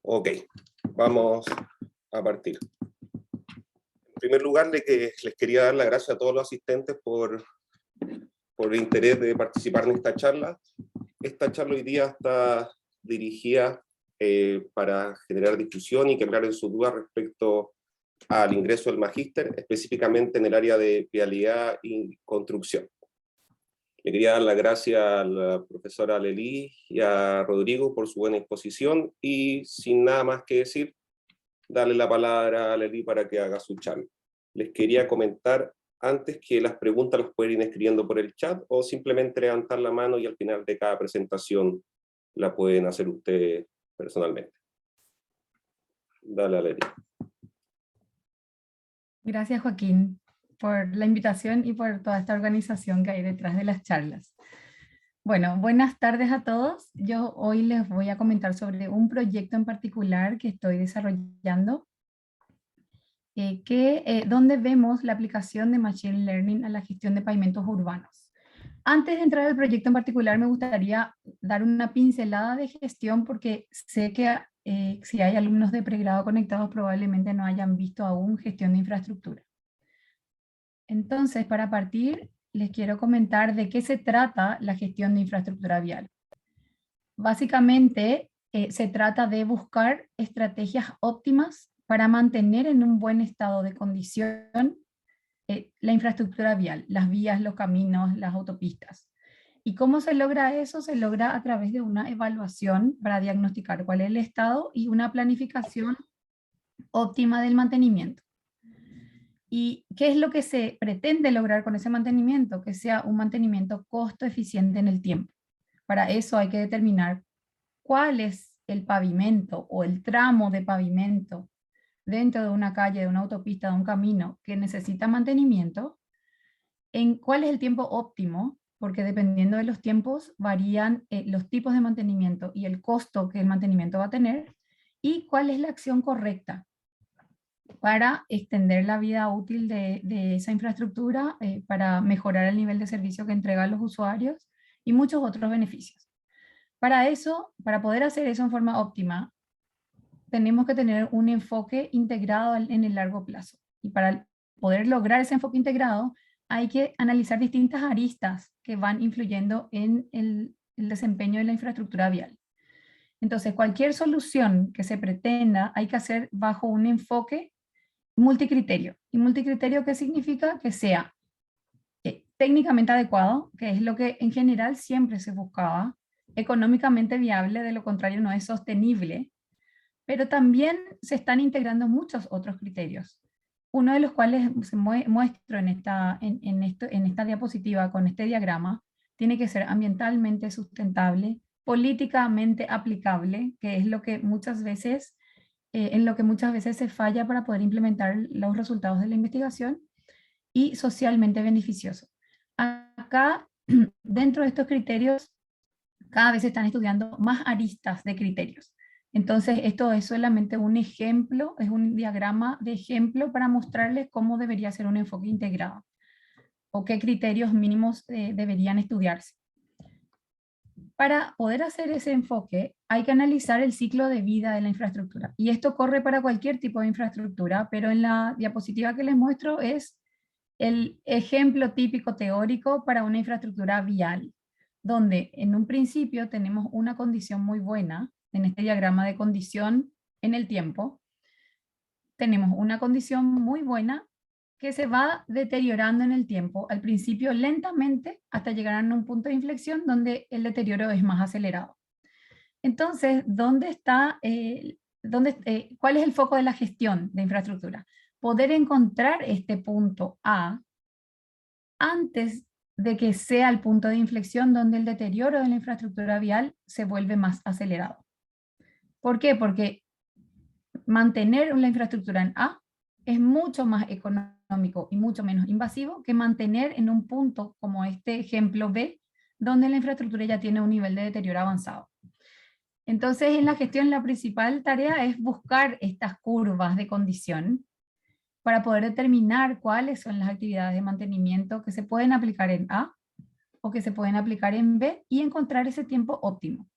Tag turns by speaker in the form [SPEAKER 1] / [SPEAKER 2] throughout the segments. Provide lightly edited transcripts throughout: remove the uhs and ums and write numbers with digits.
[SPEAKER 1] Ok, vamos a partir. En primer lugar, les quería dar las gracias a todos los asistentes por el interés de participar en esta charla. Esta charla hoy día está dirigida para generar discusión y que aclaren sus dudas respecto al ingreso del magíster, específicamente en el área de vialidad y construcción. Le quería dar las gracias a la profesora Lely y a Rodrigo por su buena exposición, y sin nada más que decir, darle la palabra a Lely para que haga su charla. Les quería comentar antes que las preguntas las pueden ir escribiendo por el chat o simplemente levantar la mano y al final de cada presentación la pueden hacer ustedes personalmente. Dale, Lely.
[SPEAKER 2] Gracias, Joaquín, por la invitación y por toda esta organización que hay detrás de las charlas. Bueno, buenas tardes a todos. Yo hoy les voy a comentar sobre un proyecto en particular que estoy desarrollando, donde vemos la aplicación de Machine Learning a la gestión de pavimentos urbanos. Antes de entrar al proyecto en particular, me gustaría dar una pincelada de gestión, porque sé que si hay alumnos de pregrado conectados, probablemente no hayan visto aún gestión de infraestructura. Entonces, para partir, les quiero comentar de qué se trata la gestión de infraestructura vial. Básicamente, se trata de buscar estrategias óptimas para mantener en un buen estado de condición la infraestructura vial, las vías, los caminos, las autopistas. ¿Y cómo se logra eso? Se logra a través de una evaluación para diagnosticar cuál es el estado y una planificación óptima del mantenimiento. ¿Y qué es lo que se pretende lograr con ese mantenimiento? Que sea un mantenimiento costo eficiente en el tiempo. Para eso hay que determinar cuál es el pavimento o el tramo de pavimento dentro de una calle, de una autopista, de un camino que necesita mantenimiento, en cuál es el tiempo óptimo, porque dependiendo de los tiempos varían los tipos de mantenimiento y el costo que el mantenimiento va a tener, y cuál es la acción correcta para extender la vida útil de esa infraestructura, para mejorar el nivel de servicio que entregan los usuarios y muchos otros beneficios. Para eso, para poder hacer eso en forma óptima, tenemos que tener un enfoque integrado en el largo plazo. Y para poder lograr ese enfoque integrado, hay que analizar distintas aristas que van influyendo en el desempeño de la infraestructura vial. Entonces, cualquier solución que se pretenda hay que hacer bajo un enfoque multicriterio. ¿Y multicriterio qué significa? Que sea técnicamente adecuado, que es lo que en general siempre se buscaba, económicamente viable, de lo contrario no es sostenible, pero también se están integrando muchos otros criterios. Uno de los cuales se muestro en esta diapositiva con este diagrama, tiene que ser ambientalmente sustentable, políticamente aplicable, que es lo que muchas veces, en lo que muchas veces se falla para poder implementar los resultados de la investigación, y socialmente beneficioso. Acá, dentro de estos criterios, cada vez se están estudiando más aristas de criterios. Entonces, esto es solamente un ejemplo, es un diagrama de ejemplo para mostrarles cómo debería ser un enfoque integrado o qué criterios mínimos deberían estudiarse. Para poder hacer ese enfoque, hay que analizar el ciclo de vida de la infraestructura. Y esto corre para cualquier tipo de infraestructura, pero en la diapositiva que les muestro es el ejemplo típico teórico para una infraestructura vial, donde en un principio tenemos una condición muy buena, en este diagrama de condición en el tiempo, tenemos una condición muy buena que se va deteriorando en el tiempo, al principio lentamente, hasta llegar a un punto de inflexión donde el deterioro es más acelerado. Entonces, ¿cuál es el foco de la gestión de infraestructura? Poder encontrar este punto A antes de que sea el punto de inflexión donde el deterioro de la infraestructura vial se vuelve más acelerado. ¿Por qué? Porque mantener la infraestructura en A es mucho más económico y mucho menos invasivo que mantener en un punto como este ejemplo B, donde la infraestructura ya tiene un nivel de deterioro avanzado. Entonces, en la gestión la principal tarea es buscar estas curvas de condición para poder determinar cuáles son las actividades de mantenimiento que se pueden aplicar en A o que se pueden aplicar en B, y encontrar ese tiempo óptimo,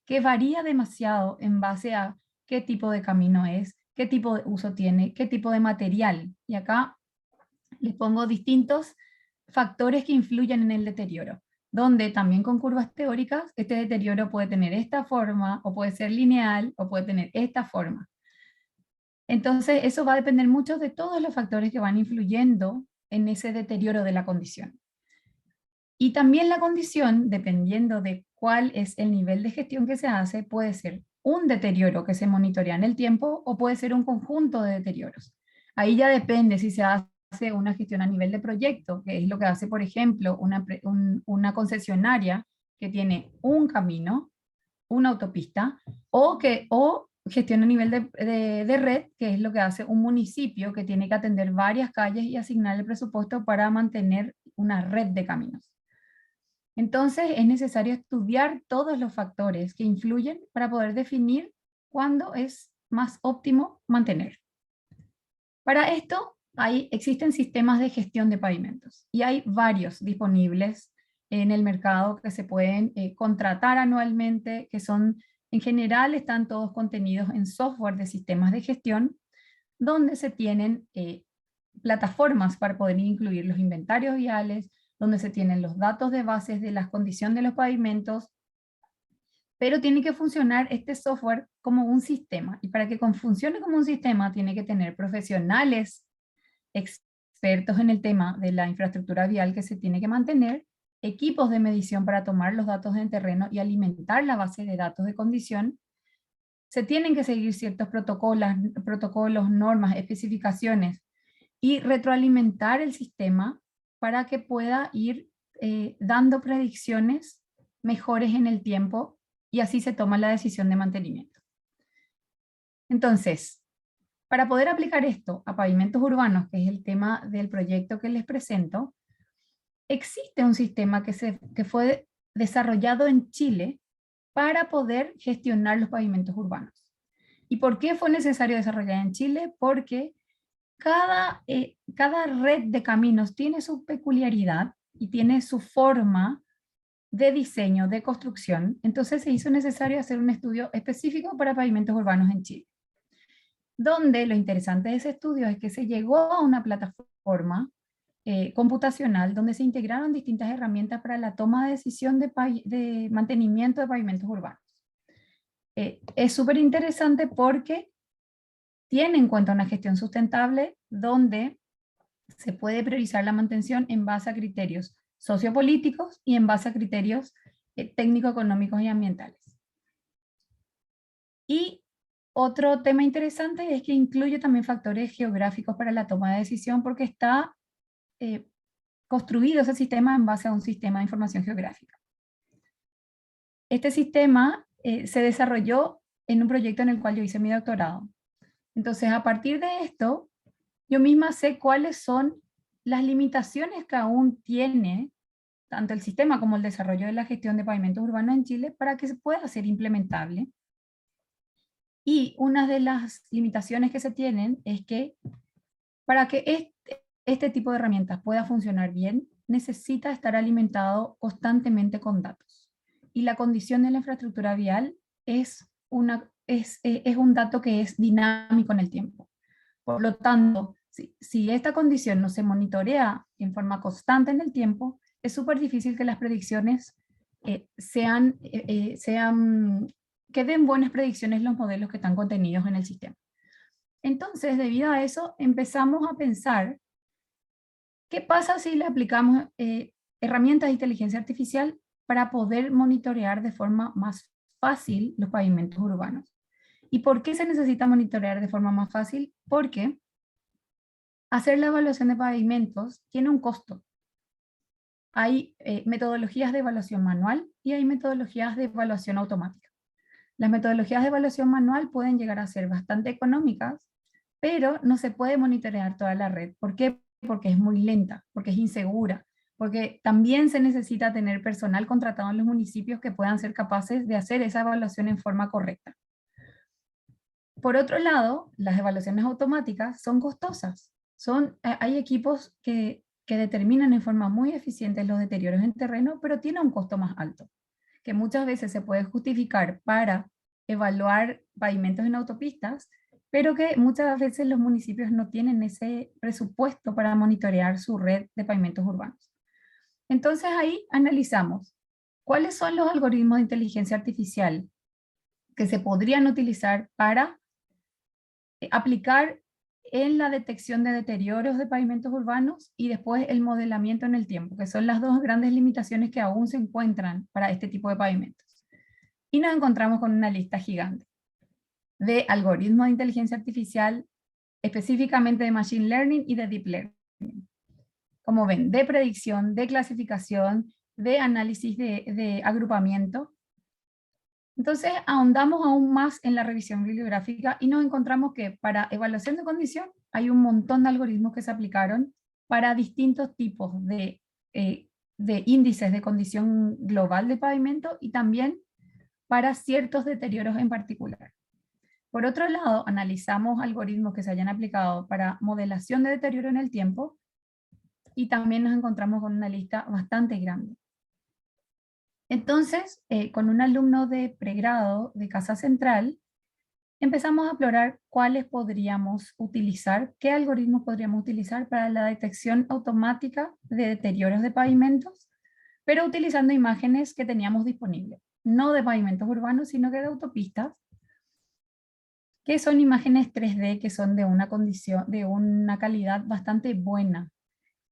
[SPEAKER 2] que varía demasiado en base a qué tipo de camino es, qué tipo de uso tiene, qué tipo de material. Y acá les pongo distintos factores que influyen en el deterioro, donde también con curvas teóricas, este deterioro puede tener esta forma, o puede ser lineal, o puede tener esta forma. Entonces, eso va a depender mucho de todos los factores que van influyendo en ese deterioro de la condición. Y también la condición, dependiendo de cuál es el nivel de gestión que se hace, puede ser un deterioro que se monitorea en el tiempo o puede ser un conjunto de deterioros. Ahí ya depende si se hace una gestión a nivel de proyecto, que es lo que hace, por ejemplo, una concesionaria que tiene un camino, una autopista, o gestión a nivel de red, que es lo que hace un municipio que tiene que atender varias calles y asignar el presupuesto para mantener una red de caminos. Entonces es necesario estudiar todos los factores que influyen para poder definir cuándo es más óptimo mantener. Para esto existen sistemas de gestión de pavimentos y hay varios disponibles en el mercado que se pueden contratar anualmente, que son, en general, están todos contenidos en software de sistemas de gestión, donde se tienen plataformas para poder incluir los inventarios viales, donde se tienen los datos de bases de la condición de los pavimentos, pero tiene que funcionar este software como un sistema, y para que funcione como un sistema tiene que tener profesionales expertos en el tema de la infraestructura vial que se tiene que mantener, equipos de medición para tomar los datos en terreno y alimentar la base de datos de condición. Se tienen que seguir ciertos protocolos, normas, especificaciones y retroalimentar el sistema para que pueda ir dando predicciones mejores en el tiempo y así se toma la decisión de mantenimiento. Entonces, para poder aplicar esto a pavimentos urbanos, que es el tema del proyecto que les presento, existe un sistema que fue desarrollado en Chile para poder gestionar los pavimentos urbanos. ¿Y por qué fue necesario desarrollar en Chile? Porque cada red de caminos tiene su peculiaridad y tiene su forma de diseño, de construcción. Entonces se hizo necesario hacer un estudio específico para pavimentos urbanos en Chile, donde lo interesante de ese estudio es que se llegó a una plataforma computacional donde se integraron distintas herramientas para la toma de decisión de mantenimiento de pavimentos urbanos. Es súper interesante porque tiene en cuenta una gestión sustentable donde se puede priorizar la mantención en base a criterios sociopolíticos y en base a criterios técnico-económicos y ambientales. Y otro tema interesante es que incluye también factores geográficos para la toma de decisión porque está construido ese sistema en base a un sistema de información geográfica. Este sistema se desarrolló en un proyecto en el cual yo hice mi doctorado. Entonces, a partir de esto, yo misma sé cuáles son las limitaciones que aún tiene tanto el sistema como el desarrollo de la gestión de pavimentos urbanos en Chile para que se pueda ser implementable. Y una de las limitaciones que se tienen es que para que este tipo de herramientas pueda funcionar bien, necesita estar alimentado constantemente con datos. Y la condición de la infraestructura vial es un dato que es dinámico en el tiempo. Por lo tanto, si esta condición no se monitorea en forma constante en el tiempo, es súper difícil que las predicciones que den buenas predicciones los modelos que están contenidos en el sistema. Entonces, debido a eso, empezamos a pensar, ¿qué pasa si le aplicamos herramientas de inteligencia artificial para poder monitorear de forma más fácil los pavimentos urbanos? ¿Y por qué se necesita monitorear de forma más fácil? Porque hacer la evaluación de pavimentos tiene un costo. Hay metodologías de evaluación manual y hay metodologías de evaluación automática. Las metodologías de evaluación manual pueden llegar a ser bastante económicas, pero no se puede monitorear toda la red. ¿Por qué? Porque es muy lenta, porque es insegura, porque también se necesita tener personal contratado en los municipios que puedan ser capaces de hacer esa evaluación en forma correcta. Por otro lado, las evaluaciones automáticas son costosas. Hay equipos que determinan en forma muy eficiente los deterioros en terreno, pero tiene un costo más alto, que muchas veces se puede justificar para evaluar pavimentos en autopistas, pero que muchas veces los municipios no tienen ese presupuesto para monitorear su red de pavimentos urbanos. Entonces ahí analizamos cuáles son los algoritmos de inteligencia artificial que se podrían utilizar para aplicar en la detección de deterioros de pavimentos urbanos y después el modelamiento en el tiempo, que son las dos grandes limitaciones que aún se encuentran para este tipo de pavimentos. Y nos encontramos con una lista gigante de algoritmos de inteligencia artificial, específicamente de Machine Learning y de Deep Learning. Como ven, de predicción, de clasificación, de análisis de agrupamiento. Entonces ahondamos aún más en la revisión bibliográfica y nos encontramos que para evaluación de condición hay un montón de algoritmos que se aplicaron para distintos tipos de índices de condición global de pavimento y también para ciertos deterioros en particular. Por otro lado, analizamos algoritmos que se hayan aplicado para modelación de deterioro en el tiempo y también nos encontramos con una lista bastante grande. Entonces, con un alumno de pregrado de Casa Central, empezamos a explorar cuáles podríamos utilizar, qué algoritmos podríamos utilizar para la detección automática de deterioros de pavimentos, pero utilizando imágenes que teníamos disponibles, no de pavimentos urbanos, sino que de autopistas, que son imágenes 3D que son de una condición, de una calidad bastante buena,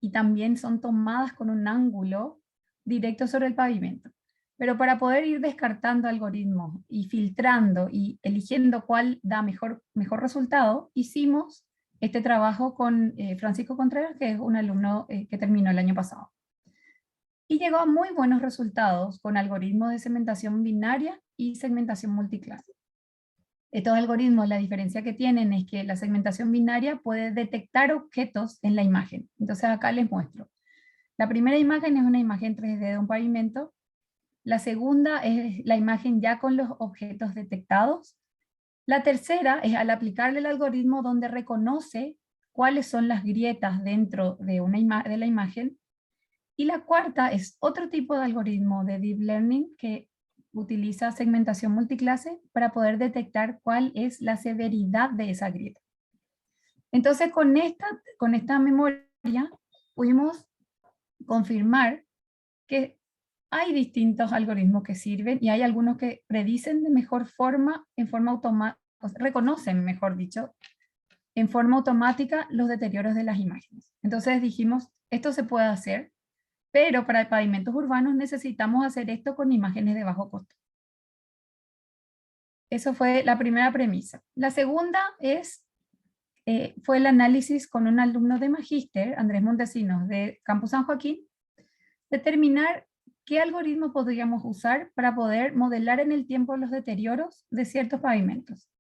[SPEAKER 2] y también son tomadas con un ángulo directo sobre el pavimento. Pero para poder ir descartando algoritmos y filtrando y eligiendo cuál da mejor resultado, hicimos este trabajo con Francisco Contreras, que es un alumno que terminó el año pasado. Y llegó a muy buenos resultados con algoritmos de segmentación binaria y segmentación multiclase. Estos algoritmos, la diferencia que tienen es que la segmentación binaria puede detectar objetos en la imagen. Entonces acá les muestro. La primera imagen es una imagen 3D de un pavimento. La segunda es la imagen ya con los objetos detectados. La tercera es al aplicarle el algoritmo donde reconoce cuáles son las grietas dentro de la imagen. Y la cuarta es otro tipo de algoritmo de Deep Learning que utiliza segmentación multiclase para poder detectar cuál es la severidad de esa grieta. Entonces con esta memoria pudimos confirmar que hay distintos algoritmos que sirven y hay algunos que predicen de mejor forma, en forma automática, reconocen, mejor dicho, en forma automática los deterioros de las imágenes. Entonces dijimos, esto se puede hacer, pero para pavimentos urbanos necesitamos hacer esto con imágenes de bajo costo. Eso fue la primera premisa. La segunda fue el análisis con un alumno de magíster, Andrés Montesinos, de Campus San Joaquín, determinar qué algoritmo podríamos usar para poder modelar en el tiempo los deterioros de ciertos pavimentos.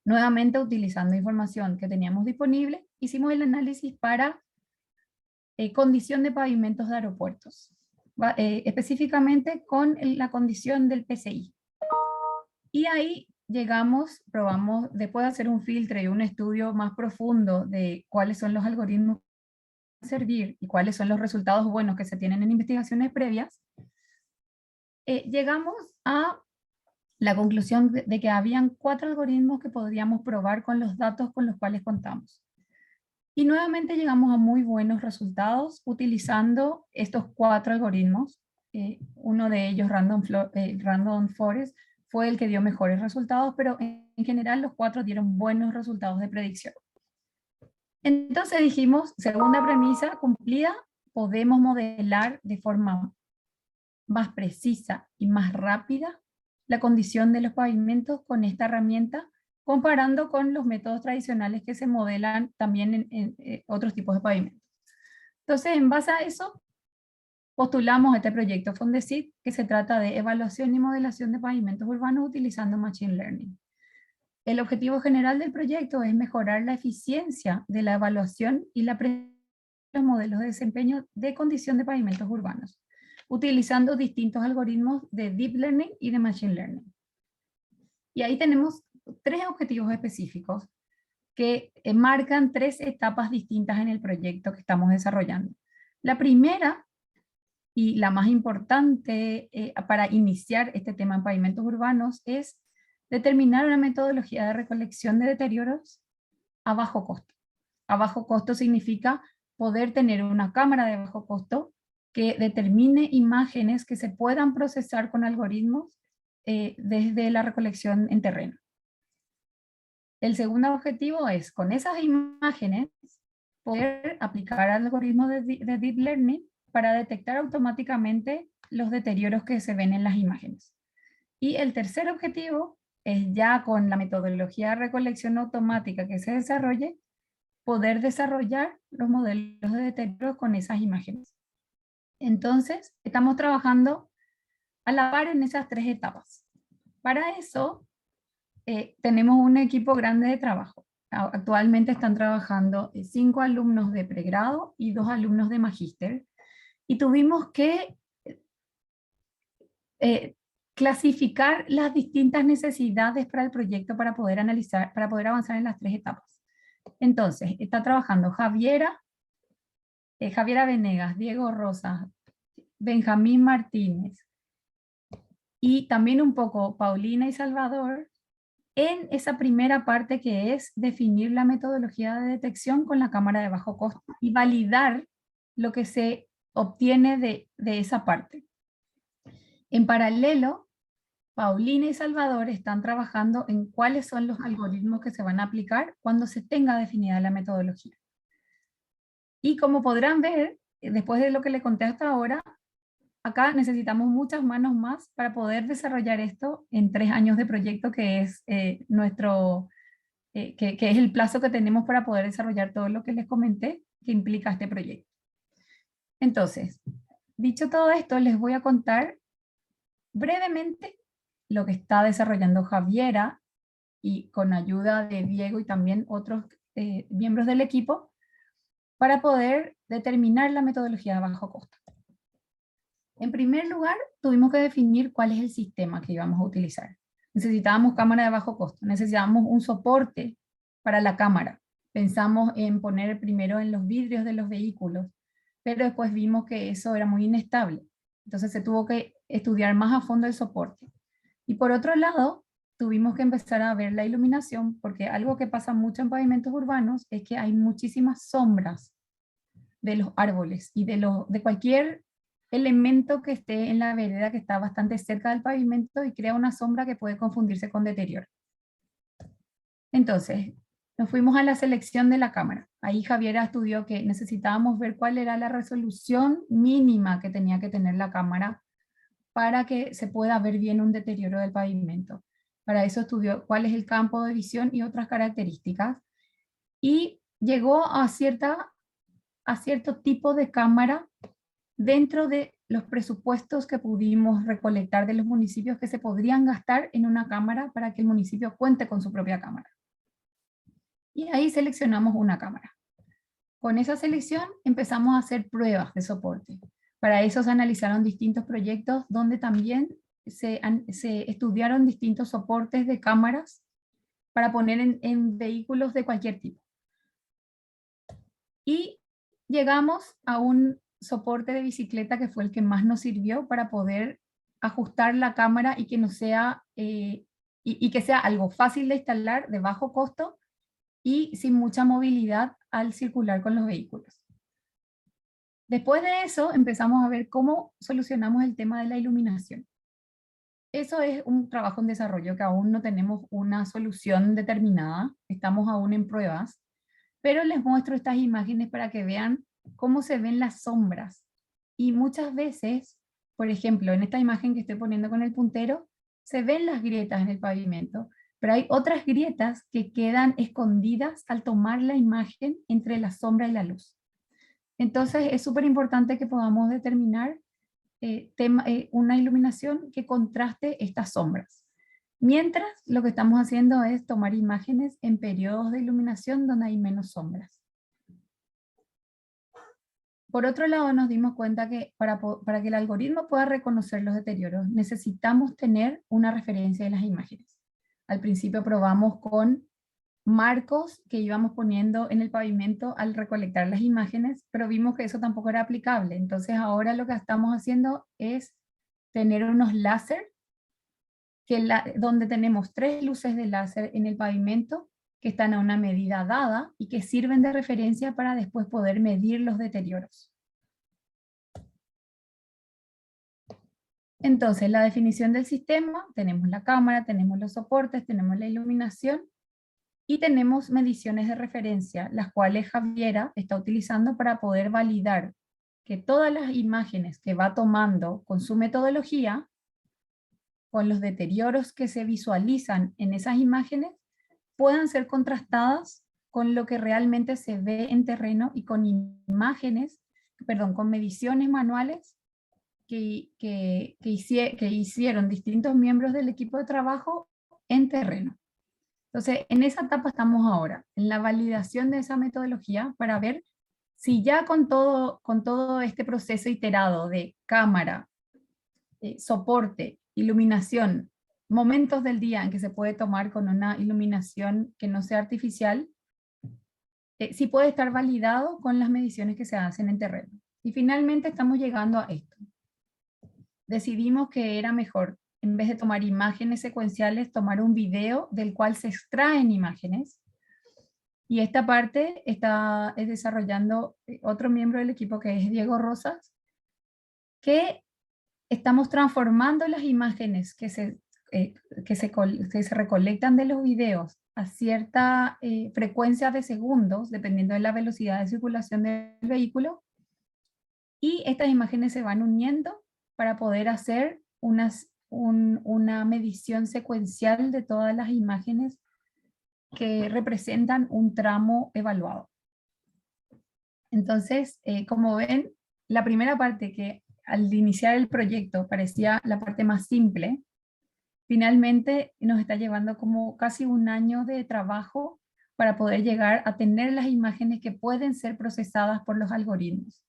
[SPEAKER 2] Nuevamente, utilizando información que teníamos disponible, hicimos el análisis para condición de pavimentos de aeropuertos, específicamente con la condición del PCI. Y ahí llegamos, probamos, después de hacer un filtro y un estudio más profundo de cuáles son los algoritmos servir y cuáles son los resultados buenos que se tienen en investigaciones previas, llegamos a la conclusión de que habían 4 algoritmos que podríamos probar con los datos con los cuales contamos. Y nuevamente llegamos a muy buenos resultados utilizando estos 4 algoritmos. Uno de ellos, Random Forest, fue el que dio mejores resultados, pero en general los 4 dieron buenos resultados de predicción. Entonces dijimos, segunda premisa cumplida, podemos modelar de forma más precisa y más rápida la condición de los pavimentos con esta herramienta, comparando con los métodos tradicionales que se modelan también en otros tipos de pavimentos. Entonces, en base a eso, postulamos este proyecto Fondesit, que se trata de evaluación y modelación de pavimentos urbanos utilizando Machine Learning. El objetivo general del proyecto es mejorar la eficiencia de la evaluación y la predicción de los modelos de desempeño de condición de pavimentos urbanos, utilizando distintos algoritmos de Deep Learning y de Machine Learning. Y ahí tenemos 3 objetivos específicos que marcan 3 etapas distintas en el proyecto que estamos desarrollando. La primera, y la más importante para iniciar este tema en pavimentos urbanos, es determinar una metodología de recolección de deterioros a bajo costo. A bajo costo significa poder tener una cámara de bajo costo que determine imágenes que se puedan procesar con algoritmos desde la recolección en terreno. El segundo objetivo es, con esas imágenes, poder aplicar algoritmos de Deep Learning para detectar automáticamente los deterioros que se ven en las imágenes. Y el tercer objetivo es, ya con la metodología de recolección automática que se desarrolle, poder desarrollar los modelos de deterioro con esas imágenes. Entonces, estamos trabajando a la par en esas tres etapas. Para eso, tenemos un equipo grande de trabajo. Actualmente están trabajando 5 alumnos de pregrado y 2 alumnos de magíster. Y tuvimos que clasificar las distintas necesidades para el proyecto para poder analizar, para poder avanzar en las tres etapas. Entonces, está trabajando Javiera Venegas, Diego Rosas, Benjamín Martínez y también un poco Paulina y Salvador en esa primera parte que es definir la metodología de detección con la cámara de bajo costo y validar lo que se obtiene de esa parte. En paralelo, Paulina y Salvador están trabajando en cuáles son los algoritmos que se van a aplicar cuando se tenga definida la metodología. Y como podrán ver, después de lo que le conté hasta ahora, acá necesitamos muchas manos más para poder desarrollar esto en 3 años de proyecto, que es que es el plazo que tenemos para poder desarrollar todo lo que les comenté que implica este proyecto. Entonces, dicho todo esto, les voy a contar brevemente lo que está desarrollando Javiera y con ayuda de Diego y también otros miembros del equipo para poder determinar la metodología de bajo costo. En primer lugar, tuvimos que definir cuál es el sistema que íbamos a utilizar. Necesitábamos cámara de bajo costo, necesitábamos un soporte para la cámara. Pensamos en poner primero en los vidrios de los vehículos, pero después vimos que eso era muy inestable. Entonces se tuvo que estudiar más a fondo el soporte. Y por otro lado, tuvimos que empezar a ver la iluminación, porque algo que pasa mucho en pavimentos urbanos es que hay muchísimas sombras de los árboles y de cualquier elemento que esté en la vereda que está bastante cerca del pavimento y crea una sombra que puede confundirse con deterioro. Entonces, nos fuimos a la selección de la cámara. Ahí Javiera estudió que necesitábamos ver cuál era la resolución mínima que tenía que tener la cámara para que se pueda ver bien un deterioro del pavimento. Para eso estudió cuál es el campo de visión y otras características. Y llegó a cierto tipo de cámara dentro de los presupuestos que pudimos recolectar de los municipios que se podrían gastar en una cámara para que el municipio cuente con su propia cámara. Y ahí seleccionamos una cámara. Con esa selección empezamos a hacer pruebas de soporte. Para eso se analizaron distintos proyectos donde también se estudiaron distintos soportes de cámaras para poner en vehículos de cualquier tipo. Y llegamos a un soporte de bicicleta que fue el que más nos sirvió para poder ajustar la cámara y que no sea, y que sea algo fácil de instalar, de bajo costo y sin mucha movilidad al circular con los vehículos. Después de eso empezamos a ver cómo solucionamos el tema de la iluminación. Eso es un trabajo en desarrollo que aún no tenemos una solución determinada, estamos aún en pruebas, pero les muestro estas imágenes para que vean cómo se ven las sombras. Y muchas veces, por ejemplo, en esta imagen que estoy poniendo con el puntero, se ven las grietas en el pavimento, pero hay otras grietas que quedan escondidas al tomar la imagen entre la sombra y la luz. Entonces es súper importante que podamos determinar una iluminación que contraste estas sombras. Mientras, lo que estamos haciendo es tomar imágenes en periodos de iluminación donde hay menos sombras. Por otro lado, nos dimos cuenta que para que el algoritmo pueda reconocer los deterioros, necesitamos tener una referencia de las imágenes. Al principio probamos con marcos que íbamos poniendo en el pavimento al recolectar las imágenes, pero vimos que eso tampoco era aplicable. Entonces ahora lo que estamos haciendo es tener unos láser donde tenemos 3 luces de láser en el pavimento que están a una medida dada y que sirven de referencia para después poder medir los deterioros. Entonces, la definición del sistema, tenemos la cámara, tenemos los soportes, tenemos la iluminación y tenemos mediciones de referencia, las cuales Javiera está utilizando para poder validar que todas las imágenes que va tomando con su metodología, con los deterioros que se visualizan en esas imágenes, puedan ser contrastadas con lo que realmente se ve en terreno y con imágenes, perdón, con mediciones manuales que hicieron distintos miembros del equipo de trabajo en terreno. Entonces, en esa etapa estamos ahora, en la validación de esa metodología para ver si ya con todo este proceso iterado de cámara, soporte, iluminación, momentos del día en que se puede tomar con una iluminación que no sea artificial, sí puede estar validado con las mediciones que se hacen en terreno. Y finalmente estamos llegando a esto. Decidimos que era mejor, en vez de tomar imágenes secuenciales, tomar un video del cual se extraen imágenes. Y esta parte está desarrollando otro miembro del equipo que es Diego Rosas, que estamos transformando las imágenes que se recolectan de los videos a cierta frecuencia de segundos, dependiendo de la velocidad de circulación del vehículo, y estas imágenes se van uniendo para poder hacer una medición secuencial de todas las imágenes que representan un tramo evaluado. Entonces, como ven, la primera parte que al iniciar el proyecto parecía la parte más simple, finalmente nos está llevando como casi un año de trabajo para poder llegar a tener las imágenes que pueden ser procesadas por los algoritmos.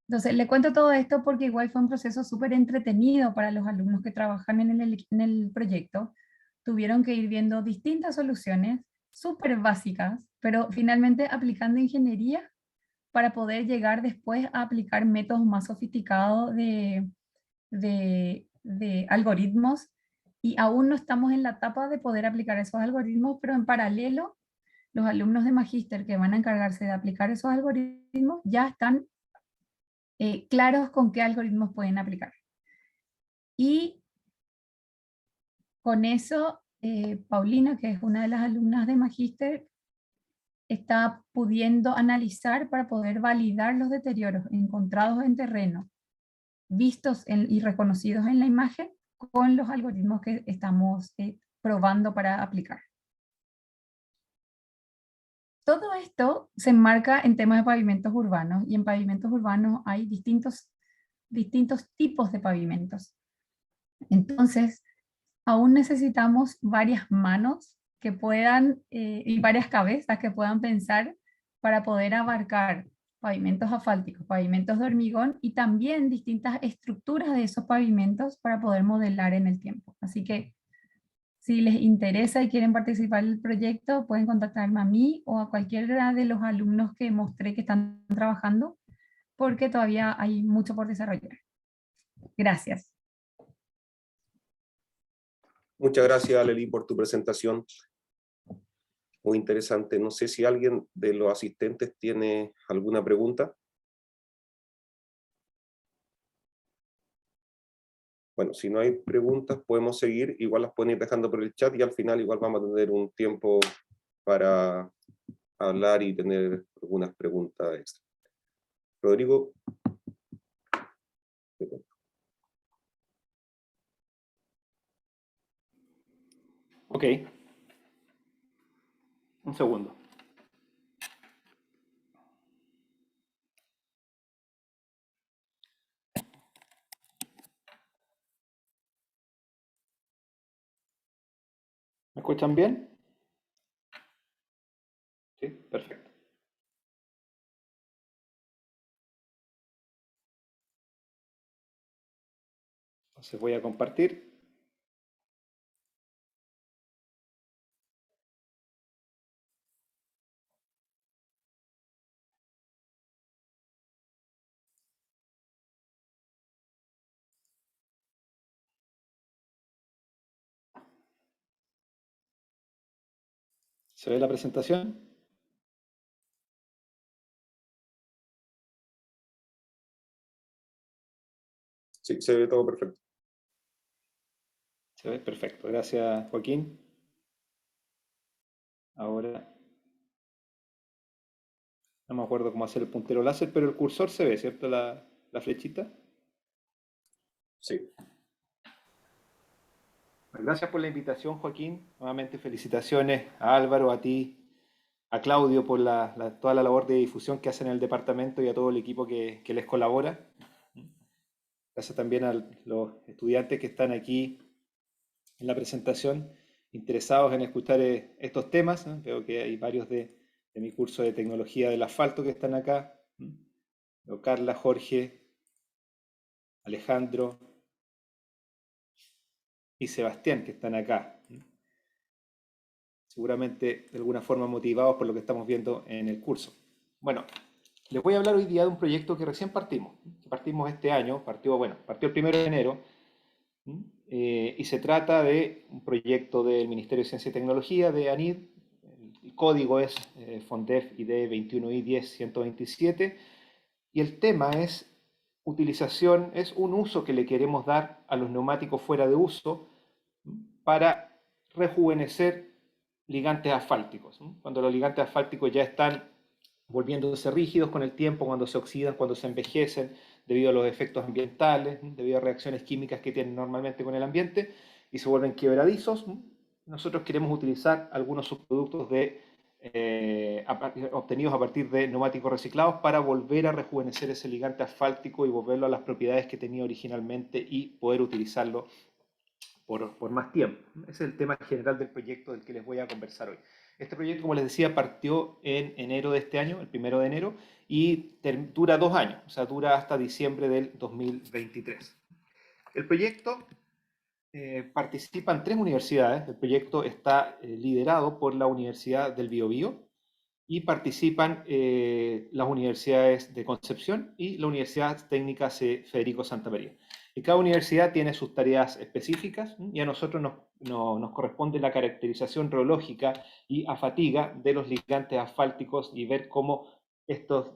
[SPEAKER 2] Entonces, le cuento todo esto porque igual fue un proceso súper entretenido para los alumnos que trabajan en el proyecto. Tuvieron que ir viendo distintas soluciones súper básicas, pero finalmente aplicando ingeniería para poder llegar después a aplicar métodos más sofisticados de algoritmos, y aún no estamos en la etapa de poder aplicar esos algoritmos, pero en paralelo, los alumnos de magíster que van a encargarse de aplicar esos algoritmos ya están claros con qué algoritmos pueden aplicar. Y con eso, Paulina, que es una de las alumnas de magíster, está pudiendo analizar para poder validar los deterioros encontrados en terreno, vistos y reconocidos en la imagen, con los algoritmos que estamos probando para aplicar. Todo esto se enmarca en temas de pavimentos urbanos, y en pavimentos urbanos hay distintos tipos de pavimentos. Entonces, aún necesitamos varias manos que puedan, y varias cabezas que puedan pensar para poder abarcar pavimentos asfálticos, pavimentos de hormigón y también distintas estructuras de esos pavimentos para poder modelar en el tiempo. Así que si les interesa y quieren participar en el proyecto, pueden contactarme a mí o a cualquiera de los alumnos que mostré que están trabajando, porque todavía hay mucho por desarrollar. Gracias.
[SPEAKER 1] Muchas gracias, Lely, por tu presentación. Muy interesante. No sé si alguien de los asistentes tiene alguna pregunta. Bueno, si no hay preguntas, podemos seguir. Igual las pueden ir dejando por el chat y al final igual vamos a tener un tiempo para hablar y tener algunas preguntas extra. Rodrigo.
[SPEAKER 3] Ok. Un segundo. ¿Me escuchan bien? Sí, perfecto. Entonces voy a compartir. ¿Se ve la presentación?
[SPEAKER 1] Sí, se ve todo perfecto.
[SPEAKER 3] Se ve perfecto. Gracias, Joaquín. Ahora, no me acuerdo cómo hacer el puntero láser, pero el cursor se ve, ¿cierto? La flechita.
[SPEAKER 1] Sí.
[SPEAKER 3] Gracias por la invitación, Joaquín. Nuevamente felicitaciones a Álvaro, a ti, a Claudio por toda la labor de difusión que hacen en el departamento y a todo el equipo que les colabora. Gracias también a los estudiantes que están aquí en la presentación, interesados en escuchar estos temas. Veo que hay varios de mi curso de tecnología del asfalto que están acá. Veo Carla, Jorge, Alejandro y Sebastián que están acá. Seguramente de alguna forma motivados por lo que estamos viendo en el curso. Bueno, les voy a hablar hoy día de un proyecto que recién partimos, que partimos este año, partió el 1 de enero, y se trata de un proyecto del Ministerio de Ciencia y Tecnología, de ANID. El código es FONDEF ID 21I10-127, y el tema es utilización, es un uso que le queremos dar a los neumáticos fuera de uso para rejuvenecer ligantes asfálticos. Cuando los ligantes asfálticos ya están volviéndose rígidos con el tiempo, cuando se oxidan, cuando se envejecen, debido a los efectos ambientales, debido a reacciones químicas que tienen normalmente con el ambiente, y se vuelven quebradizos, nosotros queremos utilizar algunos subproductos obtenidos a partir de neumáticos reciclados para volver a rejuvenecer ese ligante asfáltico y volverlo a las propiedades que tenía originalmente y poder utilizarlo por más tiempo. Ese es el tema general del proyecto del que les voy a conversar hoy. Este proyecto, como les decía, partió en enero de este año, el 1 de enero, y dura 2 años, o sea, dura hasta diciembre del 2023. El proyecto participan 3 universidades. El proyecto está liderado por la Universidad del Biobío y participan las universidades de Concepción y la Universidad Técnica Federico Santa María. Y cada universidad tiene sus tareas específicas y a nosotros nos corresponde la caracterización reológica y a fatiga de los ligantes asfálticos y ver cómo estos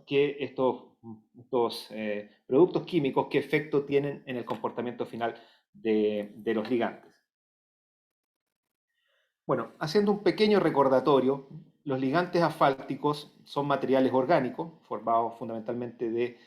[SPEAKER 3] productos químicos, qué efecto tienen en el comportamiento final de los ligantes. Bueno, haciendo un pequeño recordatorio, los ligantes asfálticos son materiales orgánicos, formados fundamentalmente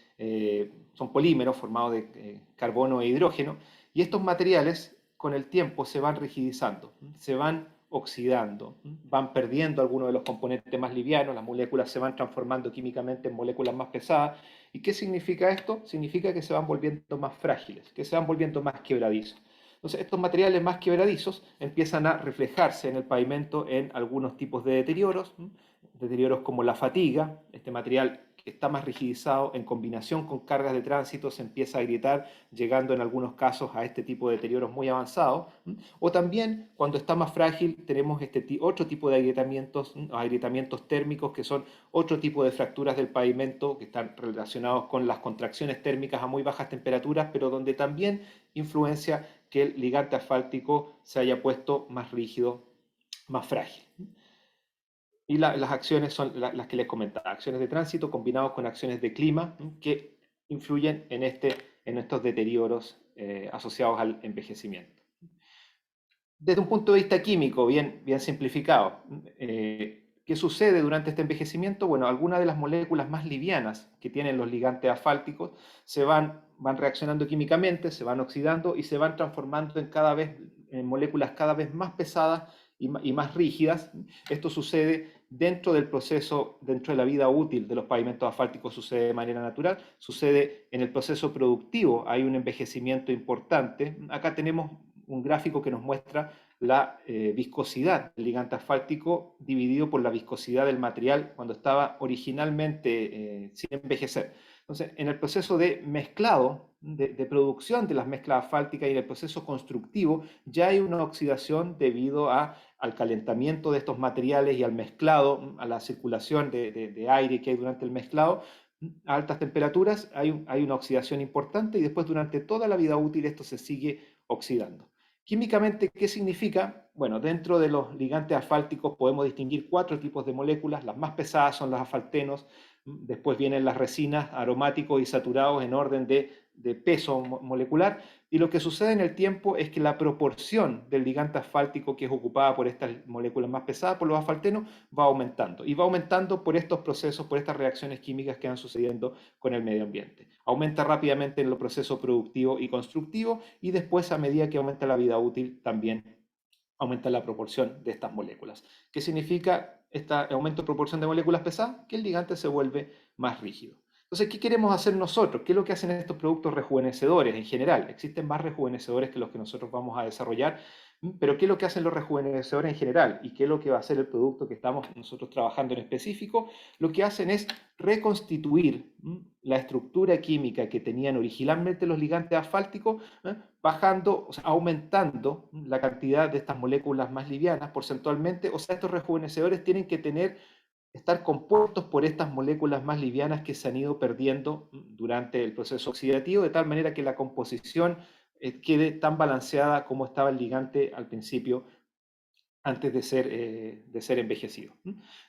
[SPEAKER 3] son polímeros formados de carbono e hidrógeno, y estos materiales con el tiempo se van rigidizando, se van oxidando, van perdiendo algunos de los componentes más livianos, las moléculas se van transformando químicamente en moléculas más pesadas. ¿Y qué significa esto? Significa que se van volviendo más frágiles, que se van volviendo más quebradizos. Entonces, estos materiales más quebradizos empiezan a reflejarse en el pavimento en algunos tipos de deterioros como la fatiga. Este material que está más rigidizado en combinación con cargas de tránsito se empieza a agrietar, llegando en algunos casos a este tipo de deterioros muy avanzados. O también, cuando está más frágil, tenemos otro tipo de agrietamientos térmicos, que son otro tipo de fracturas del pavimento que están relacionados con las contracciones térmicas a muy bajas temperaturas, pero donde también influencia que el ligante asfáltico se haya puesto más rígido, más frágil. Y las acciones son las que les comentaba, acciones de tránsito combinados con acciones de clima que influyen en estos deterioros asociados al envejecimiento. Desde un punto de vista químico, bien simplificado, ¿qué sucede durante este envejecimiento? Bueno, algunas de las moléculas más livianas que tienen los ligantes asfálticos van reaccionando químicamente, se van oxidando y se van transformando en moléculas cada vez más pesadas y más rígidas. Esto sucede dentro del proceso, dentro de la vida útil de los pavimentos asfálticos, sucede de manera natural, sucede en el proceso productivo, hay un envejecimiento importante. Acá tenemos un gráfico que nos muestra la viscosidad del ligante asfáltico dividido por la viscosidad del material cuando estaba originalmente sin envejecer. Entonces, en el proceso de mezclado, de producción de las mezclas asfálticas y en el proceso constructivo, ya hay una oxidación debido al calentamiento de estos materiales y al mezclado, a la circulación de aire que hay durante el mezclado. A altas temperaturas hay una oxidación importante y después durante toda la vida útil esto se sigue oxidando. Químicamente, ¿qué significa? Bueno, dentro de los ligantes asfálticos podemos distinguir 4 tipos de moléculas. Las más pesadas son los asfaltenos, después vienen las resinas, aromáticos y saturados en orden de peso molecular, y lo que sucede en el tiempo es que la proporción del ligante asfáltico que es ocupada por estas moléculas más pesadas, por los asfaltenos, va aumentando, y va aumentando por estos procesos, por estas reacciones químicas que van sucediendo con el medio ambiente. Aumenta rápidamente en el proceso productivo y constructivo, y después, a medida que aumenta la vida útil, también aumenta la proporción de estas moléculas. ¿Qué significa este aumento de proporción de moléculas pesadas? Que el ligante se vuelve más rígido. Entonces, ¿qué queremos hacer nosotros? ¿Qué es lo que hacen estos productos rejuvenecedores en general? Existen más rejuvenecedores que los que nosotros vamos a desarrollar, pero ¿qué es lo que hacen los rejuvenecedores en general? ¿Y qué es lo que va a hacer el producto que estamos nosotros trabajando en específico? Lo que hacen es reconstituir la estructura química que tenían originalmente los ligantes asfálticos, bajando, o sea, aumentando la cantidad de estas moléculas más livianas porcentualmente. O sea, estos rejuvenecedores tienen que estar compuestos por estas moléculas más livianas que se han ido perdiendo durante el proceso oxidativo, de tal manera que la composición quede tan balanceada como estaba el ligante al principio, antes de ser envejecido.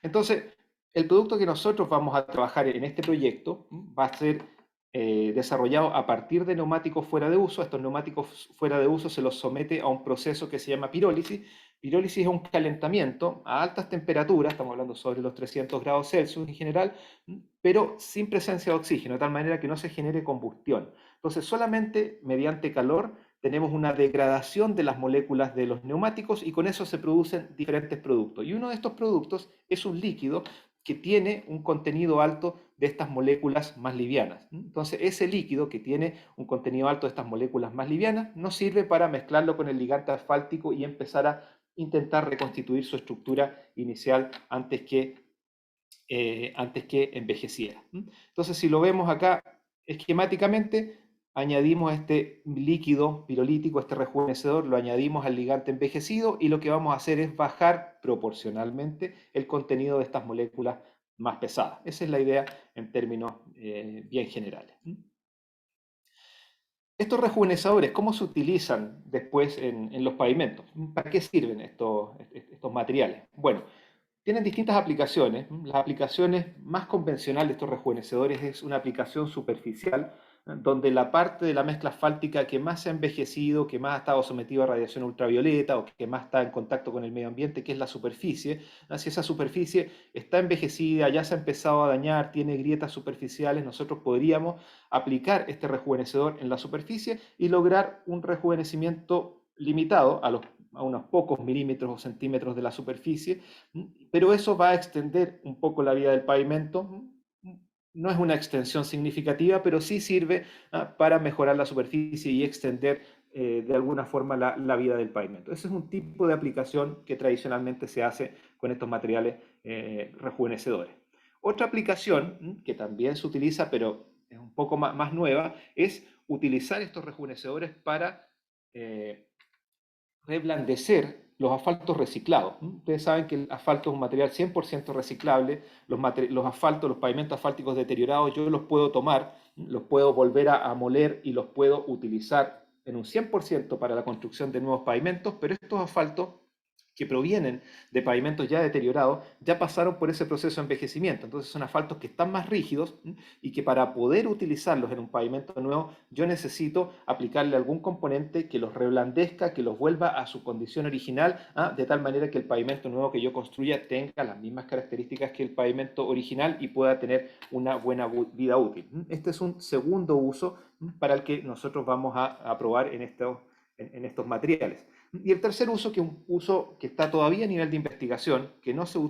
[SPEAKER 3] Entonces, el producto que nosotros vamos a trabajar en este proyecto va a ser desarrollado a partir de neumáticos fuera de uso. Estos neumáticos fuera de uso se los somete a un proceso que se llama pirólisis. Pirólisis es un calentamiento a altas temperaturas, estamos hablando sobre los 300 grados Celsius en general, pero sin presencia de oxígeno, de tal manera que no se genere combustión. Entonces, solamente mediante calor tenemos una degradación de las moléculas de los neumáticos, y con eso se producen diferentes productos. Y uno de estos productos es un líquido que tiene un contenido alto de estas moléculas más livianas. Entonces, ese líquido que tiene un contenido alto de estas moléculas más livianas nos sirve para mezclarlo con el ligante asfáltico y empezar a intentar reconstituir su estructura inicial antes que envejeciera. Entonces, si lo vemos acá esquemáticamente, añadimos este líquido pirolítico, este rejuvenecedor, lo añadimos al ligante envejecido, y lo que vamos a hacer es bajar proporcionalmente el contenido de estas moléculas más pesadas. Esa es la idea en términos bien generales. Estos rejuvenecedores, ¿cómo se utilizan después en los pavimentos? ¿Para qué sirven estos materiales? Bueno, tienen distintas aplicaciones. Las aplicaciones más convencionales de estos rejuvenecedores es una aplicación superficial, donde la parte de la mezcla asfáltica que más se ha envejecido, que más ha estado sometido a radiación ultravioleta o que más está en contacto con el medio ambiente, que es la superficie, si esa superficie está envejecida, ya se ha empezado a dañar, tiene grietas superficiales, nosotros podríamos aplicar este rejuvenecedor en la superficie y lograr un rejuvenecimiento limitado a unos pocos milímetros o centímetros de la superficie, pero eso va a extender un poco la vida del pavimento. No es una extensión significativa, pero sí sirve para mejorar la superficie y extender de alguna forma la vida del pavimento. Ese es un tipo de aplicación que tradicionalmente se hace con estos materiales rejuvenecedores. Otra aplicación que también se utiliza, pero es un poco más nueva, es utilizar estos rejuvenecedores para reblandecer los asfaltos reciclados. Ustedes saben que el asfalto es un material 100% reciclable. Los asfaltos, los pavimentos asfálticos deteriorados, yo los puedo tomar, los puedo volver a moler y los puedo utilizar en un 100% para la construcción de nuevos pavimentos, pero estos asfaltos que provienen de pavimentos ya deteriorados, ya pasaron por ese proceso de envejecimiento. Entonces son asfaltos que están más rígidos y que para poder utilizarlos en un pavimento nuevo, yo necesito aplicarle algún componente que los reblandezca, que los vuelva a su condición original, de tal manera que el pavimento nuevo que yo construya tenga las mismas características que el pavimento original y pueda tener una buena vida útil. Este es un segundo uso para el que nosotros vamos a probar en estos materiales. Y el tercer uso, que es un uso que está todavía a nivel de investigación, que no se ha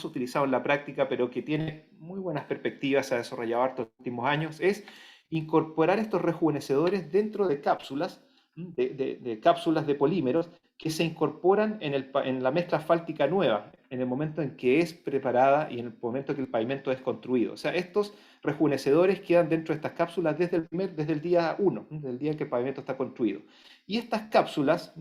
[SPEAKER 3] utilizado en la práctica, pero que tiene muy buenas perspectivas, se ha desarrollado estos últimos años, es incorporar estos rejuvenecedores dentro de cápsulas, de cápsulas de polímeros que se incorporan en la mezcla asfáltica nueva, en el momento en que es preparada y en el momento en que el pavimento es construido. O sea, estos rejuvenecedores quedan dentro de estas cápsulas desde el día 1, desde el día en que el pavimento está construido. Y estas cápsulas,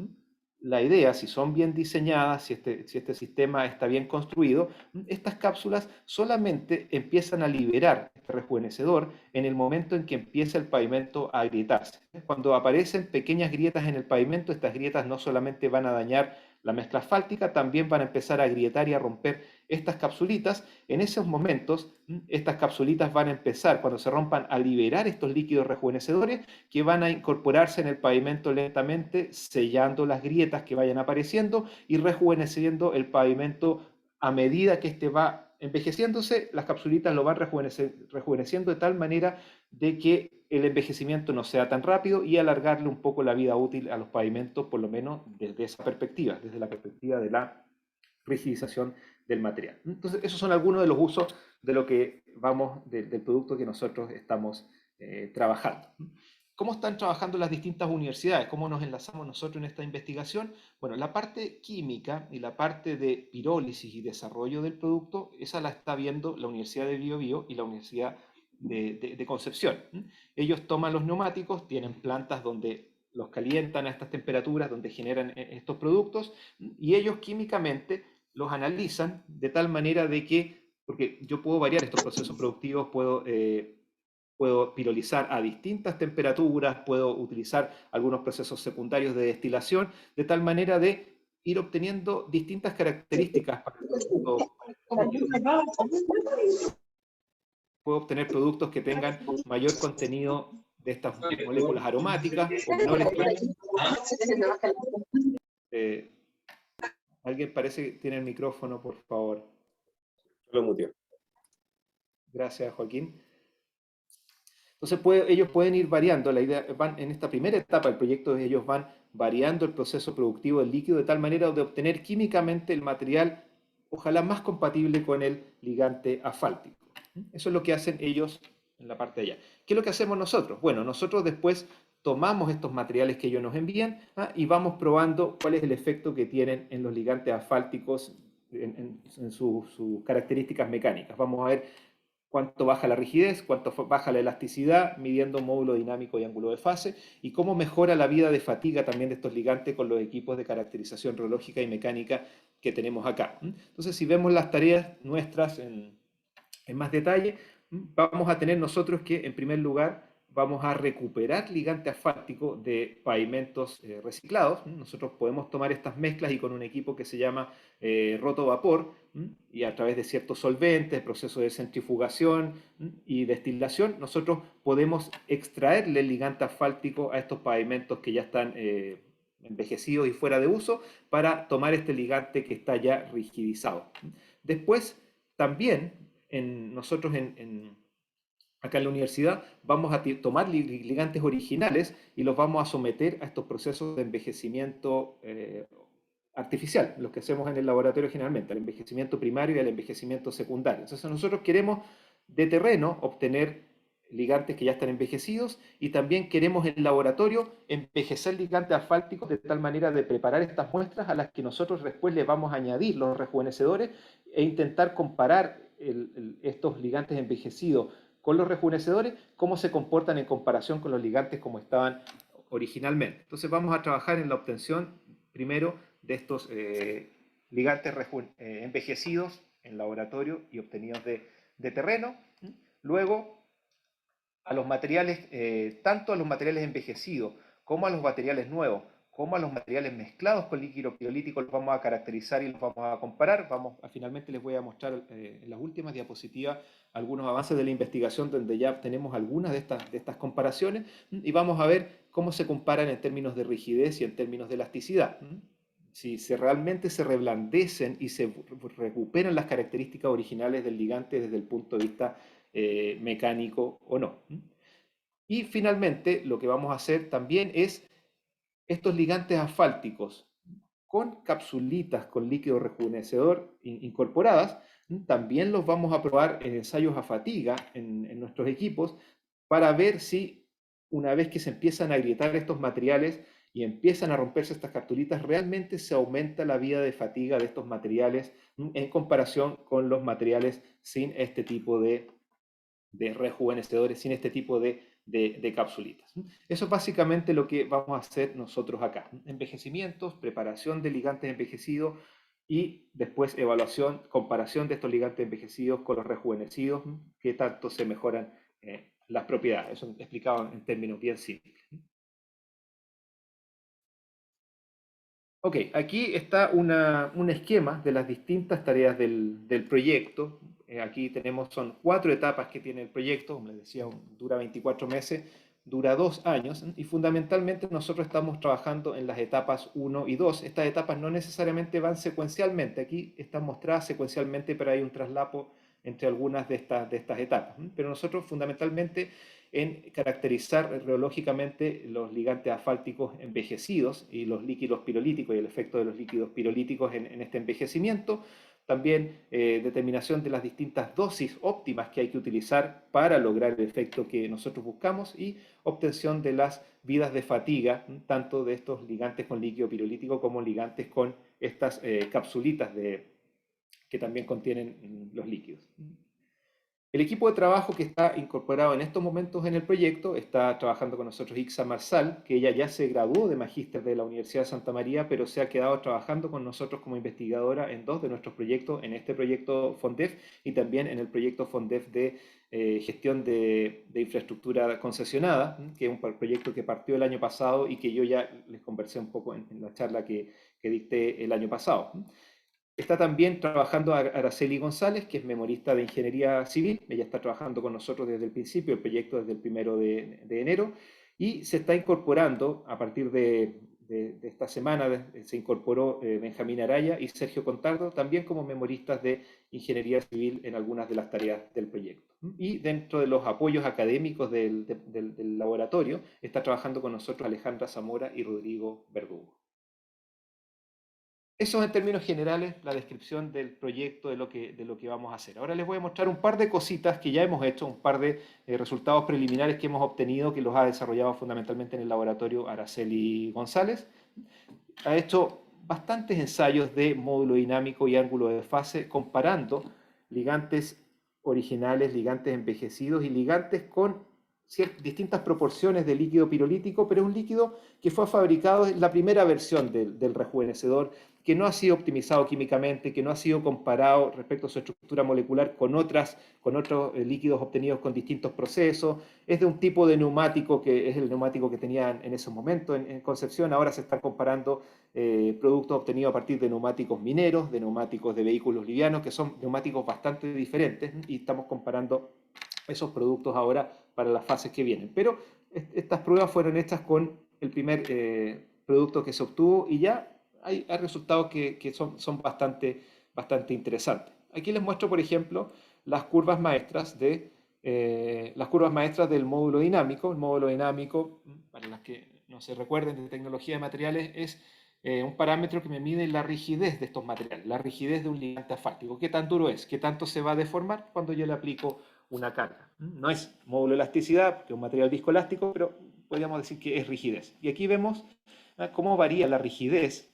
[SPEAKER 3] la idea, si son bien diseñadas, si este sistema está bien construido, estas cápsulas solamente empiezan a liberar este rejuvenecedor en el momento en que empieza el pavimento a agrietarse. Cuando aparecen pequeñas grietas en el pavimento, estas grietas no solamente van a dañar la mezcla asfáltica, también van a empezar a agrietar y a romper estas capsulitas. En esos momentos, estas capsulitas van a empezar, cuando se rompan, a liberar estos líquidos rejuvenecedores que van a incorporarse en el pavimento lentamente, sellando las grietas que vayan apareciendo y rejuveneciendo el pavimento a medida que este va envejeciéndose. Las capsulitas lo van rejuveneciendo de tal manera de que el envejecimiento no sea tan rápido y alargarle un poco la vida útil a los pavimentos, por lo menos desde esa perspectiva, desde la perspectiva de la rigidización del material. Entonces, esos son algunos de los usos de lo que del producto que nosotros estamos trabajando. ¿Cómo están trabajando las distintas universidades? ¿Cómo nos enlazamos nosotros en esta investigación? Bueno, la parte química y la parte de pirólisis y desarrollo del producto, esa la está viendo la Universidad de Biobío y la Universidad de Concepción. Ellos toman los neumáticos, tienen plantas donde los calientan a estas temperaturas, donde generan estos productos, y ellos químicamente los analizan de tal manera de que, porque yo puedo variar estos procesos productivos, puedo pirolizar a distintas temperaturas, puedo utilizar algunos procesos secundarios de destilación, de tal manera de ir obteniendo distintas características para el producto. Puedo obtener productos que tengan mayor contenido de estas moléculas aromáticas o menores. Alguien parece que tiene el micrófono, por favor.
[SPEAKER 1] Lo muteo.
[SPEAKER 3] Gracias, Joaquín. Entonces ellos pueden ir variando, la idea, en esta primera etapa del proyecto ellos van variando el proceso productivo del líquido de tal manera de obtener químicamente el material ojalá más compatible con el ligante asfáltico. Eso es lo que hacen ellos en la parte de allá. ¿Qué es lo que hacemos nosotros? Bueno, nosotros después tomamos estos materiales que ellos nos envían y vamos probando cuál es el efecto que tienen en los ligantes asfálticos en sus características mecánicas. Vamos a ver cuánto baja la rigidez, cuánto baja la elasticidad, midiendo módulo dinámico y ángulo de fase, y cómo mejora la vida de fatiga también de estos ligantes con los equipos de caracterización reológica y mecánica que tenemos acá. Entonces, si vemos las tareas nuestras en más detalle, vamos a tener nosotros que, en primer lugar, vamos a recuperar ligante asfáltico de pavimentos reciclados. Nosotros podemos tomar estas mezclas y con un equipo que se llama rotovapor, y a través de ciertos solventes, procesos de centrifugación y destilación, nosotros podemos extraerle el ligante asfáltico a estos pavimentos que ya están envejecidos y fuera de uso, para tomar este ligante que está ya rigidizado. Después, también, nosotros acá en la universidad vamos a tomar ligantes originales y los vamos a someter a estos procesos de envejecimiento artificial, los que hacemos en el laboratorio generalmente, al envejecimiento primario y al envejecimiento secundario. Entonces nosotros queremos de terreno obtener ligantes que ya están envejecidos, y también queremos en laboratorio envejecer ligantes asfálticos de tal manera de preparar estas muestras a las que nosotros después le vamos a añadir los rejuvenecedores e intentar comparar estos ligantes envejecidos con los rejuvenecedores, cómo se comportan en comparación con los ligantes como estaban originalmente. Entonces vamos a trabajar en la obtención primero de estos ligantes envejecidos en laboratorio y obtenidos de terreno. Luego, a los materiales, tanto a los materiales envejecidos como a los materiales nuevos, como a los materiales mezclados con líquido piolítico, los vamos a caracterizar y los vamos a comparar. Finalmente les voy a mostrar en las últimas diapositivas algunos avances de la investigación donde ya tenemos algunas de estas comparaciones, y vamos a ver cómo se comparan en términos de rigidez y en términos de elasticidad. Si realmente se reblandecen y se recuperan las características originales del ligante desde el punto de vista mecánico o no. Y finalmente lo que vamos a hacer también es estos ligantes asfálticos con capsulitas con líquido rejuvenecedor incorporadas, también los vamos a probar en ensayos a fatiga en nuestros equipos, para ver si una vez que se empiezan a agrietar estos materiales y empiezan a romperse estas capsulitas, realmente se aumenta la vida de fatiga de estos materiales en comparación con los materiales sin este tipo de rejuvenecedores, sin este tipo de capsulitas. Eso es básicamente lo que vamos a hacer nosotros acá. Envejecimientos, preparación de ligantes envejecidos y después evaluación, comparación de estos ligantes envejecidos con los rejuvenecidos, qué tanto se mejoran las propiedades. Eso explicado en términos bien simples. Ok, aquí está un esquema de las distintas tareas del proyecto. Aquí tenemos, son 4 etapas que tiene el proyecto, como les decía, dura 24 meses, dura 2 años, y fundamentalmente nosotros estamos trabajando en las etapas 1 y 2. Estas etapas no necesariamente van secuencialmente, aquí están mostradas secuencialmente, pero hay un traslapo entre algunas de estas etapas. Pero nosotros fundamentalmente en caracterizar reológicamente los ligantes asfálticos envejecidos y los líquidos pirolíticos y el efecto de los líquidos pirolíticos en este envejecimiento. También determinación de las distintas dosis óptimas que hay que utilizar para lograr el efecto que nosotros buscamos y obtención de las vidas de fatiga, tanto de estos ligantes con líquido pirolítico como ligantes con estas capsulitas que también contienen los líquidos. El equipo de trabajo que está incorporado en estos momentos en el proyecto está trabajando con nosotros Ixa Marsal, que ella ya se graduó de magíster de la Universidad de Santa María, pero se ha quedado trabajando con nosotros como investigadora en 2 de nuestros proyectos, en este proyecto FONDEF y también en el proyecto FONDEF de gestión de infraestructura concesionada, que es un proyecto que partió el año pasado y que yo ya les conversé un poco en la charla que dicté el año pasado. Está también trabajando Araceli González, que es memorista de Ingeniería Civil. Ella está trabajando con nosotros desde el principio, el proyecto desde el 1 de enero, y se está incorporando a partir de esta semana, se incorporó Benjamín Araya y Sergio Contardo, también como memoristas de Ingeniería Civil en algunas de las tareas del proyecto. Y dentro de los apoyos académicos del laboratorio, está trabajando con nosotros Alejandra Zamora y Rodrigo Verdugo. Eso es en términos generales la descripción del proyecto, de lo que vamos a hacer. Ahora les voy a mostrar un par de cositas que ya hemos hecho, un par de resultados preliminares que hemos obtenido, que los ha desarrollado fundamentalmente en el laboratorio Araceli González. Ha hecho bastantes ensayos de módulo dinámico y ángulo de fase comparando ligantes originales, ligantes envejecidos y ligantes con distintas proporciones de líquido pirolítico, pero es un líquido que fue fabricado en la primera versión del rejuvenecedor, que no ha sido optimizado químicamente, que no ha sido comparado respecto a su estructura molecular con otros líquidos obtenidos con distintos procesos. Es de un tipo de neumático que es el neumático que tenían en ese momento en Concepción. Ahora se están comparando productos obtenidos a partir de neumáticos mineros, de neumáticos de vehículos livianos, que son neumáticos bastante diferentes, y estamos comparando esos productos ahora para las fases que vienen. Pero estas pruebas fueron hechas con el primer producto que se obtuvo y ya hay resultados que son bastante interesantes. Aquí les muestro, por ejemplo, las curvas maestras del módulo dinámico. El módulo dinámico, para las que no se recuerden de tecnología de materiales, es un parámetro que me mide la rigidez de estos materiales, la rigidez de un ligante asfáltico. ¿Qué tan duro es? ¿Qué tanto se va a deformar cuando yo le aplico una carga? No es módulo de elasticidad, que es un material viscoelástico, pero podríamos decir que es rigidez. Y aquí vemos cómo varía la rigidez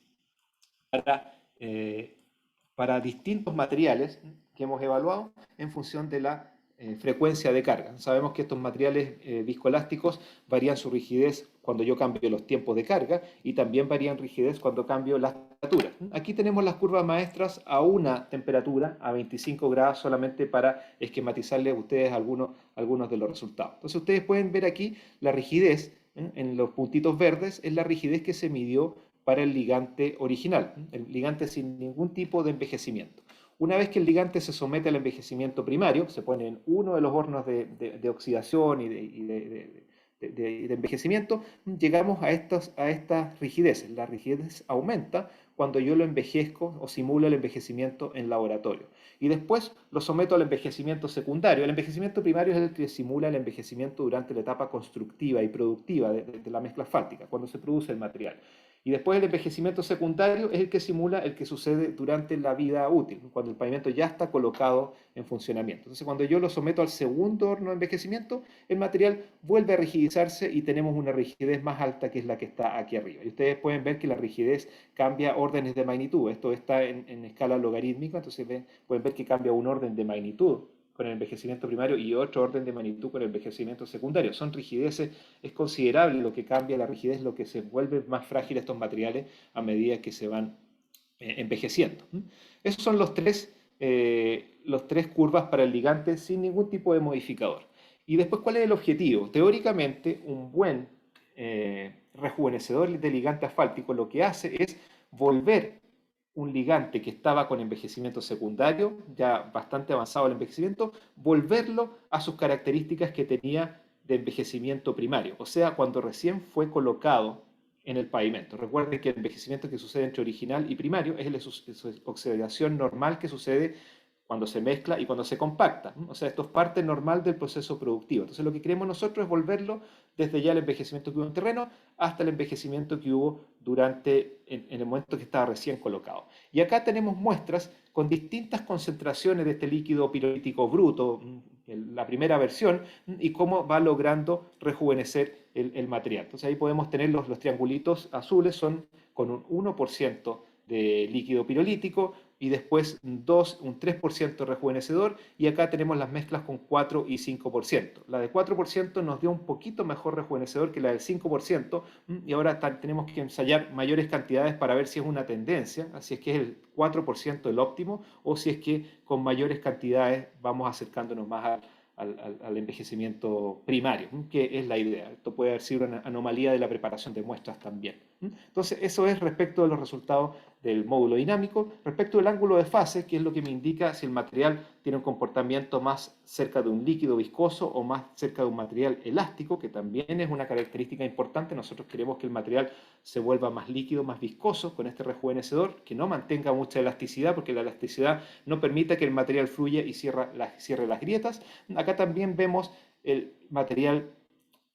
[SPEAKER 3] para distintos materiales que hemos evaluado en función de la frecuencia de carga. Sabemos que estos materiales viscoelásticos varían su rigidez cuando yo cambio los tiempos de carga y también varían rigidez cuando cambio las temperaturas. Aquí tenemos las curvas maestras a una temperatura, a 25 grados, solamente para esquematizarles a ustedes algunos de los resultados. Entonces ustedes pueden ver aquí la rigidez en los puntitos verdes, es la rigidez que se midió para el ligante original, el ligante sin ningún tipo de envejecimiento. Una vez que el ligante se somete al envejecimiento primario, se pone en uno de los hornos de oxidación y de envejecimiento, llegamos a estas rigideces. La rigidez aumenta cuando yo lo envejezco o simulo el envejecimiento en laboratorio. Y después lo someto al envejecimiento secundario. El envejecimiento primario es el que simula el envejecimiento durante la etapa constructiva y productiva de la mezcla asfáltica, cuando se produce el material. Y después el envejecimiento secundario es el que simula el que sucede durante la vida útil, cuando el pavimento ya está colocado en funcionamiento. Entonces, cuando yo lo someto al segundo horno de envejecimiento, el material vuelve a rigidizarse y tenemos una rigidez más alta, que es la que está aquí arriba. Y ustedes pueden ver que la rigidez cambia órdenes de magnitud. Esto está en escala logarítmica, entonces pueden ver que cambia un orden de magnitud con el envejecimiento primario y otro orden de magnitud con el envejecimiento secundario. Son rigideces, es considerable lo que cambia la rigidez, lo que se vuelve más frágil estos materiales a medida que se van envejeciendo. Esos son los tres curvas para el ligante sin ningún tipo de modificador. Y después, ¿cuál es el objetivo? Teóricamente, un buen rejuvenecedor de ligante asfáltico lo que hace es volver un ligante que estaba con envejecimiento secundario, ya bastante avanzado el envejecimiento, volverlo a sus características que tenía de envejecimiento primario, o sea, cuando recién fue colocado en el pavimento. Recuerden que el envejecimiento que sucede entre original y primario es la oxidación normal que sucede cuando se mezcla y cuando se compacta. O sea, esto es parte normal del proceso productivo. Entonces, lo que queremos nosotros es volverlo desde ya el envejecimiento que hubo en terreno hasta el envejecimiento que hubo en el momento que estaba recién colocado. Y acá tenemos muestras con distintas concentraciones de este líquido pirolítico bruto, la primera versión, y cómo va logrando rejuvenecer el material. Entonces ahí podemos tener los triangulitos azules, son con un 1% de líquido pirolítico, y después un 3% rejuvenecedor, y acá tenemos las mezclas con 4 y 5%. La de 4% nos dio un poquito mejor rejuvenecedor que la del 5%, y ahora tenemos que ensayar mayores cantidades para ver si es una tendencia, si es que es el 4% el óptimo, o si es que con mayores cantidades vamos acercándonos más al envejecimiento primario, que es la idea. Esto puede haber sido una anomalía de la preparación de muestras también. Entonces, eso es respecto de los resultados del módulo dinámico. Respecto del ángulo de fase, que es lo que me indica si el material tiene un comportamiento más cerca de un líquido viscoso o más cerca de un material elástico, que también es una característica importante. Nosotros queremos que el material se vuelva más líquido, más viscoso con este rejuvenecedor, que no mantenga mucha elasticidad, porque la elasticidad no permite que el material fluya y cierre las grietas. Acá también vemos el material,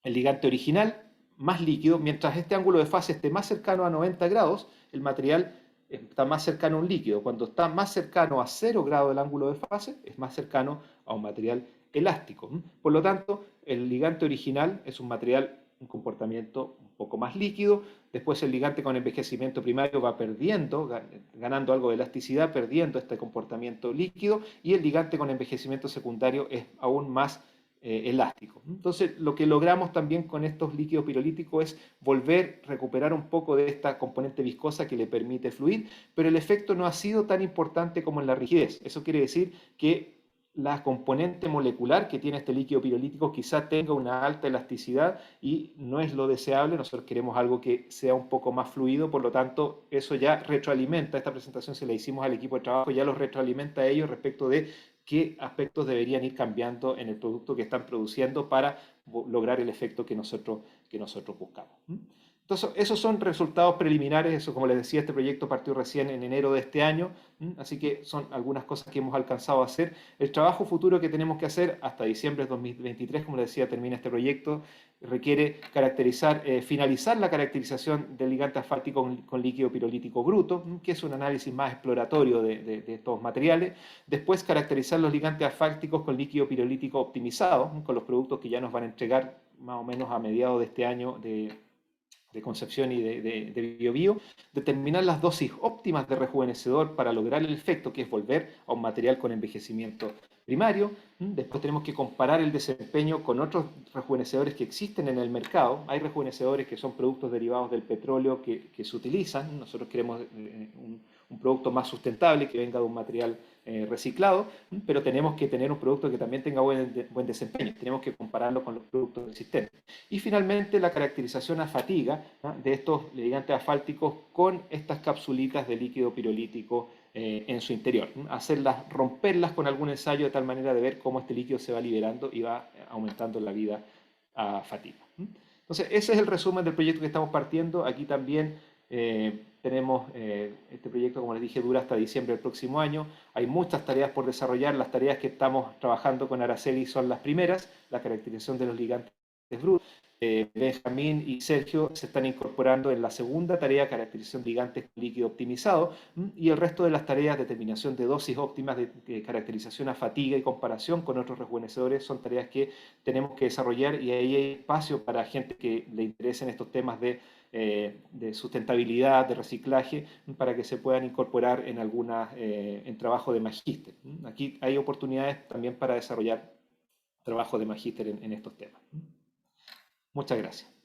[SPEAKER 3] el ligante original, más líquido. Mientras este ángulo de fase esté más cercano a 90 grados, el material está más cercano a un líquido. Cuando está más cercano a 0 grados del ángulo de fase, es más cercano a un material elástico. Por lo tanto, el ligante original es un material, un comportamiento un poco más líquido. Después el ligante con envejecimiento primario va perdiendo, ganando algo de elasticidad, perdiendo este comportamiento líquido, y el ligante con envejecimiento secundario es aún más elástico. Entonces, lo que logramos también con estos líquidos pirolíticos es recuperar un poco de esta componente viscosa que le permite fluir, pero el efecto no ha sido tan importante como en la rigidez. Eso quiere decir que la componente molecular que tiene este líquido pirolítico quizá tenga una alta elasticidad y no es lo deseable. Nosotros queremos algo que sea un poco más fluido, por lo tanto, eso ya retroalimenta. Esta presentación se la hicimos al equipo de trabajo, ya los retroalimenta a ellos respecto de qué aspectos deberían ir cambiando en el producto que están produciendo para lograr el efecto que nosotros buscamos. Entonces, esos son resultados preliminares. Eso, como les decía, este proyecto partió recién en enero de este año, así que son algunas cosas que hemos alcanzado a hacer. El trabajo futuro que tenemos que hacer hasta diciembre de 2023, como les decía, termina este proyecto, requiere finalizar la caracterización del ligante asfáltico con líquido pirolítico bruto, que es un análisis más exploratorio de estos materiales. Después, caracterizar los ligantes asfálticos con líquido pirolítico optimizado, con los productos que ya nos van a entregar más o menos a mediados de este año de Concepción y de BioBio, determinar las dosis óptimas de rejuvenecedor para lograr el efecto, que es volver a un material con envejecimiento primario. Después tenemos que comparar el desempeño con otros rejuvenecedores que existen en el mercado. Hay rejuvenecedores que son productos derivados del petróleo que se utilizan. Nosotros queremos un producto más sustentable, que venga de un material reciclado, pero tenemos que tener un producto que también tenga buen desempeño. Tenemos que compararlo con los productos existentes. Y finalmente, la caracterización a fatiga, ¿no?, de estos ligantes asfálticos con estas capsulitas de líquido pirolítico en su interior. Romperlas con algún ensayo de tal manera de ver cómo este líquido se va liberando y va aumentando la vida a fatiga. Entonces, ese es el resumen del proyecto que estamos partiendo. Aquí también tenemos este proyecto, como les dije, dura hasta diciembre del próximo año. Hay muchas tareas por desarrollar. Las tareas que estamos trabajando con Araceli son las primeras: la caracterización de los ligantes brutos. Benjamín y Sergio se están incorporando en la segunda tarea, caracterización de ligantes líquido optimizado, y el resto de las tareas, determinación de dosis óptimas, de caracterización a fatiga y comparación con otros rejuvenecedores, son tareas que tenemos que desarrollar, y ahí hay espacio para gente que le interesen estos temas de sustentabilidad, de reciclaje, para que se puedan incorporar en trabajo de magíster. Aquí hay oportunidades también para desarrollar trabajo de magíster en estos temas. Muchas gracias.